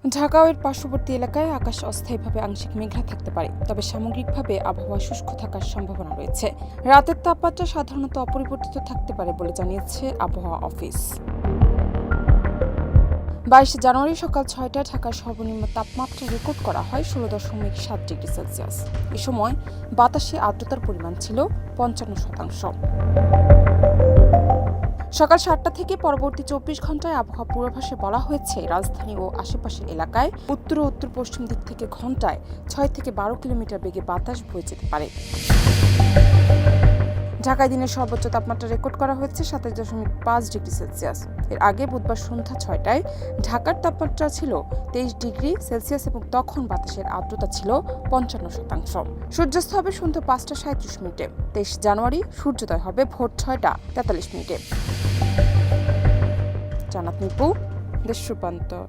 ঢাকা ও এর পার্শ্ববর্তী এলাকায় আকাশ অস্থায়ীভাবে আংশিক মেঘলা থাকতে পারে, তবে সামগ্রিকভাবে আবহাওয়া শুষ্ক থাকার সম্ভাবনা রয়েছে। রাতের তাপমাত্রা সাধারণত অপরিবর্তিত থাকতে পারে বলে জানিয়েছে আবহাওয়া অফিস। 22 জানুয়ারি সকাল 6টায় ঢাকার সর্বনিম্ন তাপমাত্রা রেকর্ড করা হয় 16.7 ডিগ্রি সেলসিয়াস। এ সময় বাতাসে আর্দ্রতার পরিমাণ ছিল 55%। সকাল 7টা থেকে পরবর্তী 24 ঘন্টায় আবহাওয়া পূর্বাভাসে বলা হয়েছে, রাজধানী ও আশেপাশের এলাকায় উত্তর ও উত্তর পশ্চিম দিক থেকে ঘন্টায় 6 থেকে 12 কিলোমিটার বেগে বাতাস বয়ে যেতে পারে। ঢাকায় দিনের সর্বোচ্চ তাপমাত্রা রেকর্ড করা হয়েছে 27.5 ডিগ্রি সেলসিয়াস। এর আগে বুধবার সন্ধ্যা 6টায় ঢাকার তাপমাত্রা ছিল 23 ডিগ্রি সেলসিয়াস এবং তখন বাতাসের আর্দ্রতা ছিল 55%। সূর্যাস্ত হবে সন্ধ্যা 5টা 37 মিনিটে। 23 জানুয়ারি সূর্যোদয় হবে ভোর 6টা 43 মিনিটে। জান্নাত নিপু, দেশ রূপান্তর।